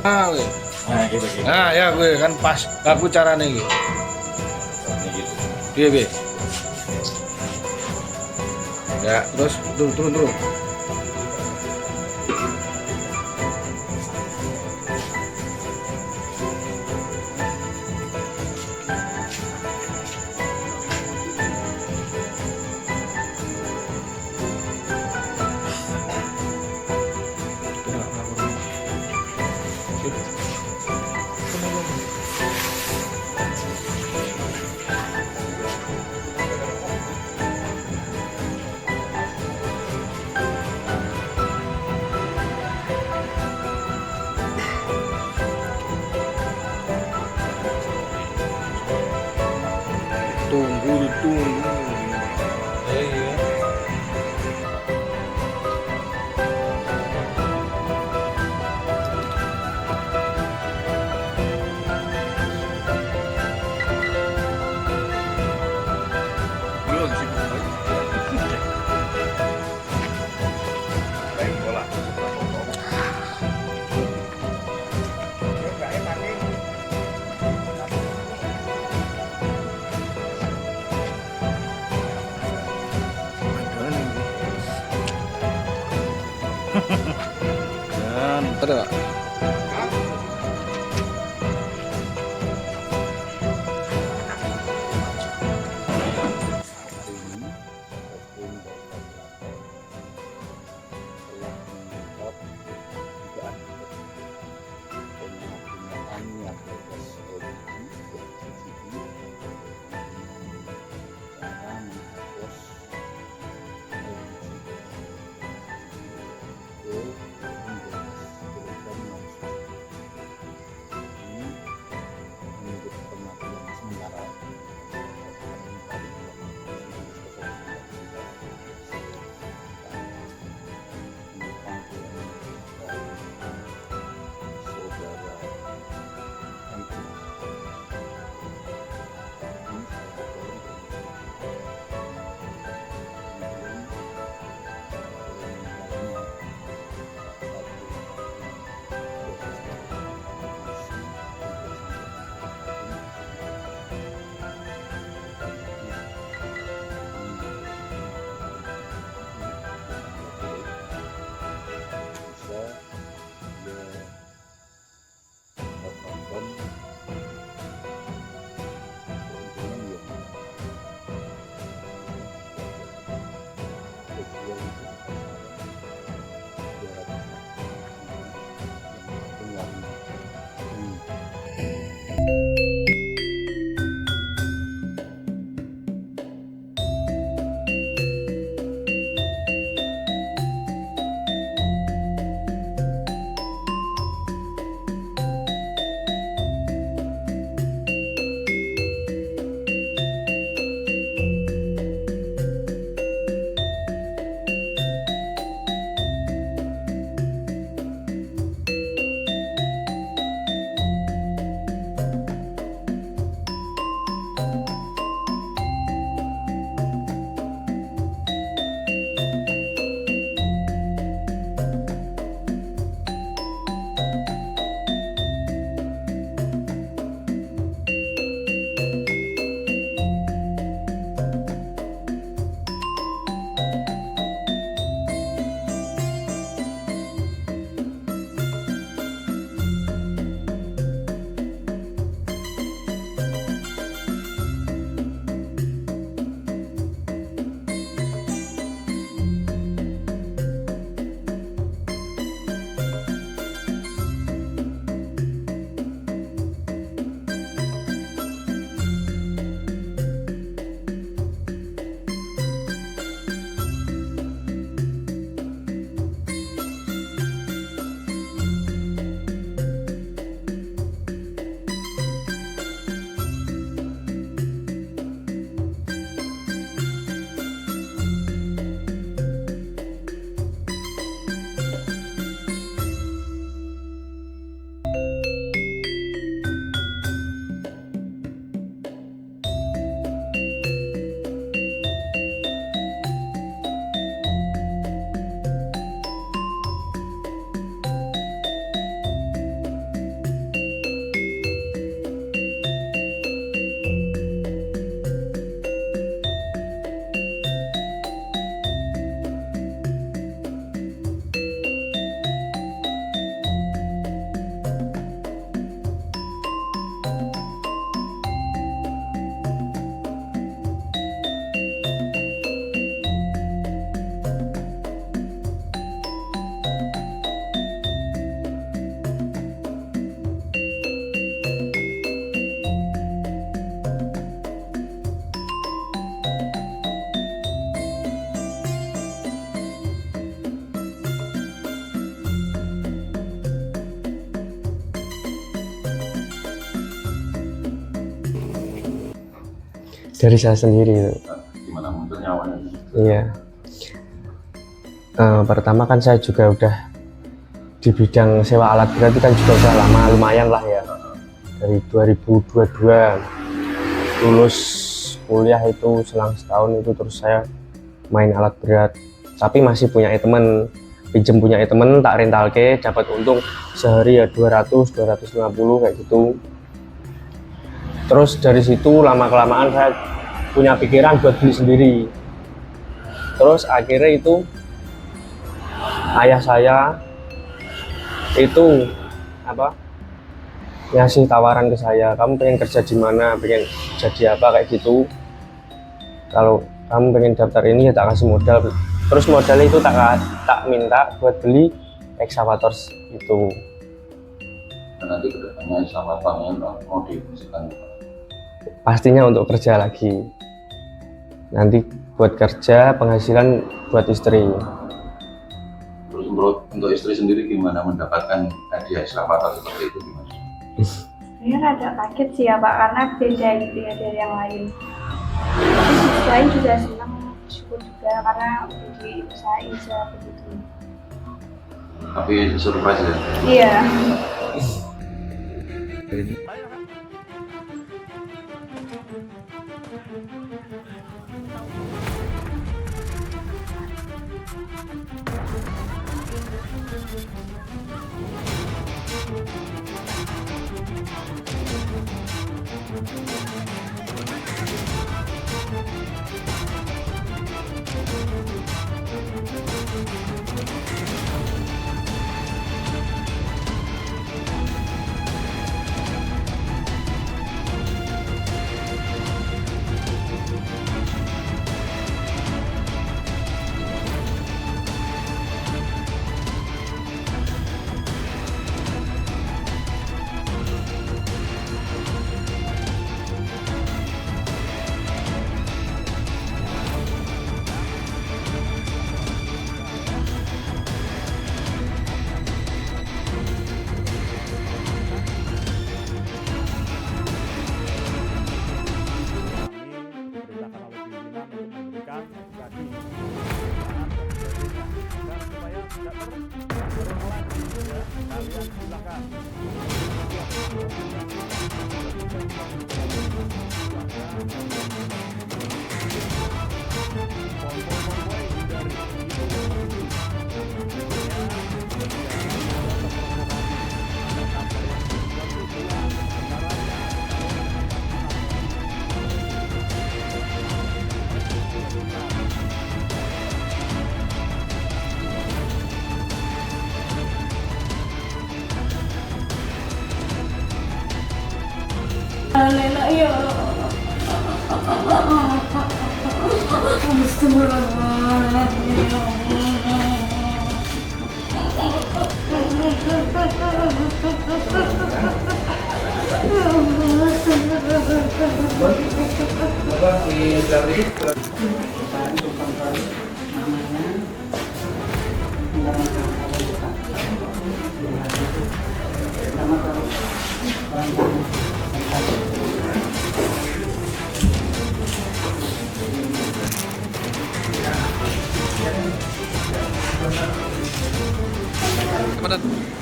Ah, we. Nah, gitu gitu. Nah, ya gue kan pas aku carane iki. Ini gitu. Piye, piye? Ya, terus turun turun turun. Tunggu, tunggu. Dan ada. Dari saya sendiri itu. Gimana munculnya awalnya? Iya. Pertama kan saya juga udah di bidang sewa alat berat itu kan juga udah lama, lumayan lah ya. Dari 2022 lulus kuliah itu selang setahun itu terus saya main alat berat. Tapi masih punya temen, pinjem punya temen, tak rental ke, dapat untung sehari ya 200, 250 kayak gitu. Terus dari situ lama-kelamaan saya punya pikiran buat beli sendiri. Terus akhirnya itu ayah saya itu ngasih tawaran ke saya, kamu pengen kerja di mana, pengen jadi apa kayak gitu. Kalau kamu pengen daftar ini ya tak kasih modal. Terus modalnya itu tak minta buat beli ekskavator itu. Dan nanti kedepannya sama pengen mau difungsikan Pastinya untuk kerja lagi. Nanti buat kerja, penghasilan buat istri. Terus untuk istri sendiri gimana mendapatkan hadiah ekskavator seperti itu gimana? Saya rada kaget sih ya Pak, karena beda gitu ya dari yang lain. Tapi di sisi lain juga senang, bersyukur juga karena udah diusahain bisa begitu. Tapi surprise ya? Iya.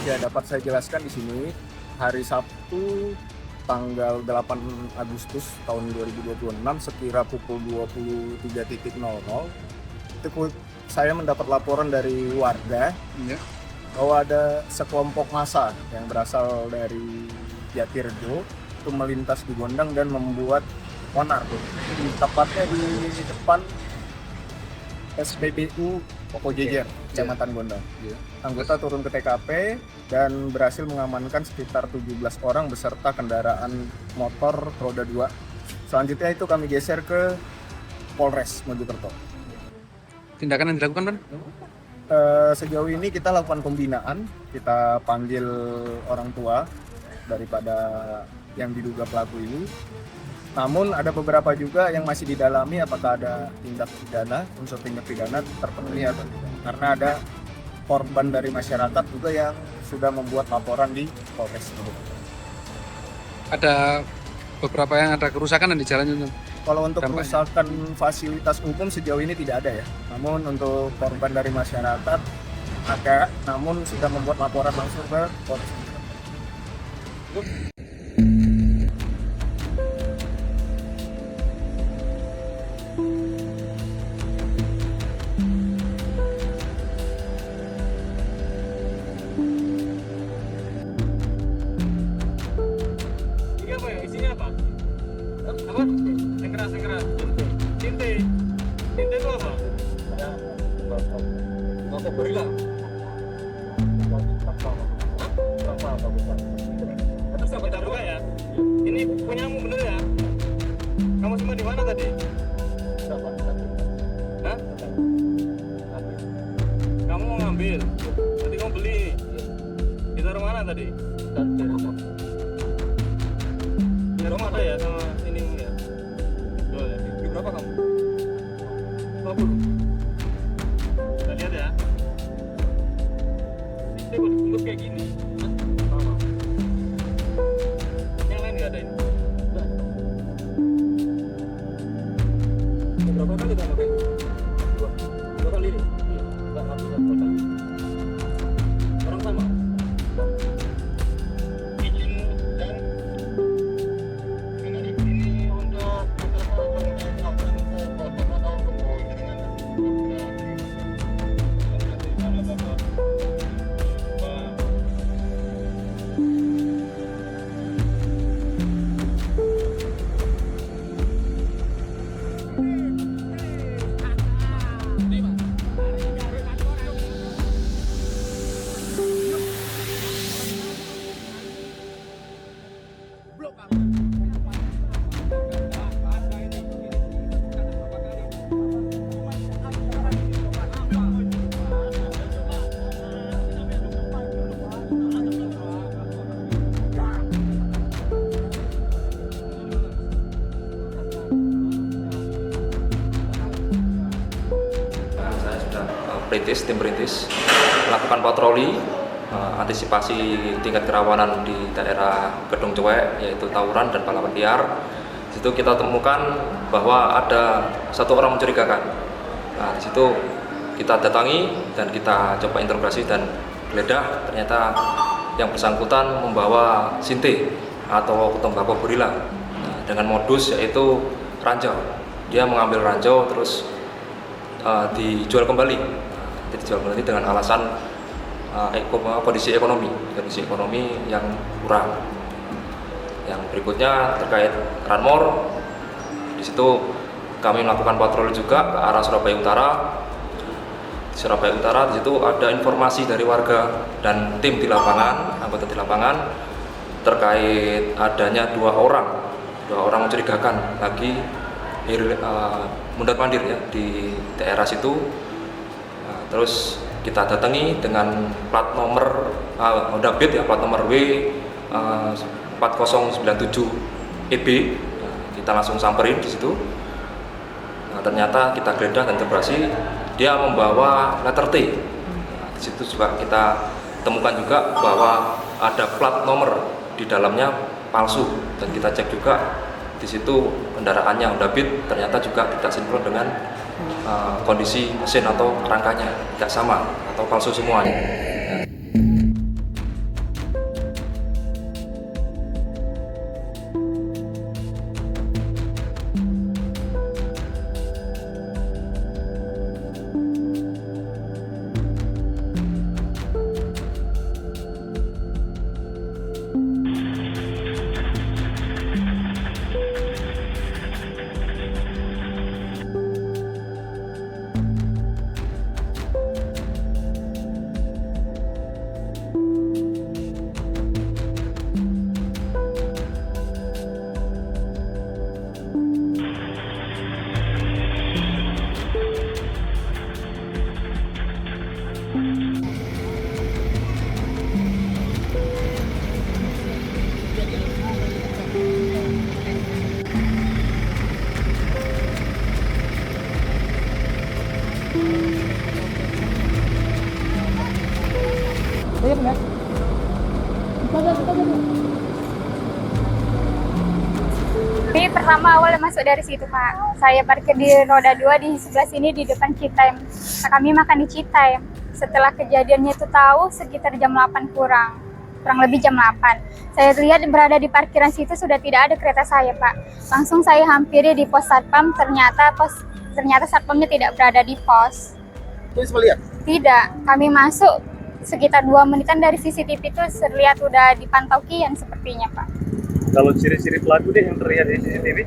Ya, dapat saya jelaskan di sini, hari Sabtu tanggal 8 Agustus tahun 2026 sekira pukul 23.00 itu saya mendapat laporan dari warga bahwa ada sekelompok massa yang berasal dari Jatirejo itu melintas di Gondang dan membuat onar, tepatnya di depan SPBU Poko Jejer, Kecamatan Gondang. Anggota turun ke TKP dan berhasil mengamankan sekitar 17 orang beserta kendaraan motor roda 2. Selanjutnya itu kami geser ke Polres Mojokerto. Tindakan yang dilakukan, Pan? Sejauh ini kita lakukan pembinaan, kita panggil orang tua daripada yang diduga pelaku ini. Namun ada beberapa juga yang masih didalami apakah ada tindak pidana, unsur tindak pidana terpenuhi atau tidak. Karena ada korban dari masyarakat juga yang sudah membuat laporan di Polres. Ada beberapa yang ada kerusakan di jalan itu. Kalau untuk Dampaknya? kerusakan fasilitas umum sejauh ini tidak ada ya. Namun untuk korban dari masyarakat ada, namun sudah membuat laporan langsung ke polisi. Ini apa ya? Isinya apa? Apa? Yang keras, yang keras. Tinte. Tinte itu apa? Rokok gorila. Atas apa taruh ya? Ini punyamu bener ya? Kamu simpan di mana tadi? Hah? Kamu mau ngambil? Nanti kamu beli. Ditaruh mana tadi? Di rumah ada ya sama ini ya? Jual ya? Beli berapa kamu? 50. Kita lihat ya. Ini kok dibungkus kayak gini? Sama. Yang lain nggak ada ini? Berapa kali kamu pakai? Dua kali ini? Iya. Nggak habis satu kali. Orang sama? Izin dan ini untuk Saya sudah tim perintis melakukan patroli antisipasi tingkat kerawanan di daerah Gedung Cuek, yaitu tawuran dan balapan liar. Di situ kita temukan bahwa ada satu orang mencurigakan. Nah, di situ kita datangi dan kita coba interogasi dan geledah. Ternyata yang bersangkutan membawa sinte atau tembakau gorila dengan modus yaitu ranjau. Dia mengambil ranjau terus dijual kembali dengan alasan kondisi ekonomi yang kurang. Yang berikutnya terkait Ranmor, di situ kami melakukan patroli juga ke arah Surabaya Utara. Di Surabaya Utara di situ ada informasi dari warga dan tim di lapangan, anggota di lapangan terkait adanya dua orang mencurigakan lagi mundar-mandir ya di daerah situ. Terus kita datangi dengan plat nomor Honda Beat ya, plat nomor W 4097 EB. Kita langsung samperin di situ. Ternyata kita geledah dan interogasi, dia membawa letter T. Di situ juga kita temukan juga bahwa ada plat nomor di dalamnya palsu, dan kita cek juga di situ kendaraannya Honda Beat ternyata juga tidak sinkron dengan kondisi mesin atau rangkanya, tidak sama atau palsu semuanya. Ini pertama awalnya masuk dari situ Pak. Saya parkir di roda 2 di sebelah sini di depan Citime. Nah, kami makan di Citime. Setelah kejadiannya itu tahu sekitar jam 8 kurang lebih jam 8. Saya lihat berada di parkiran situ sudah tidak ada kereta saya Pak. Langsung saya hampiri di pos satpam, ternyata satpamnya tidak berada di pos. Terus melihat? Tidak, kami masuk sekitar 2 menitan dari CCTV itu terlihat udah dipantau Kian sepertinya Pak. Kalau ciri-ciri pelaku deh yang terlihat di CCTV?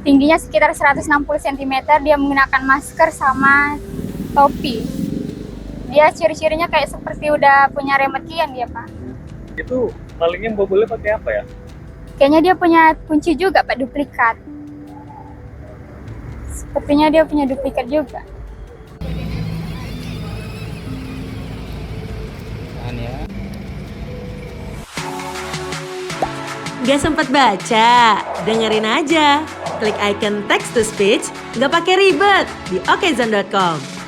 Tingginya sekitar 160 cm, dia menggunakan masker sama topi. Dia ciri-cirinya kayak seperti udah punya remote Kian dia Pak. Itu malingnya mobilnya pakai apa ya? Kayaknya dia punya kunci juga Pak, duplikat. Sepertinya dia punya duplikat juga. Gak sempat baca? Dengerin aja. Klik icon text to speech, gak pakai ribet di okezone.com.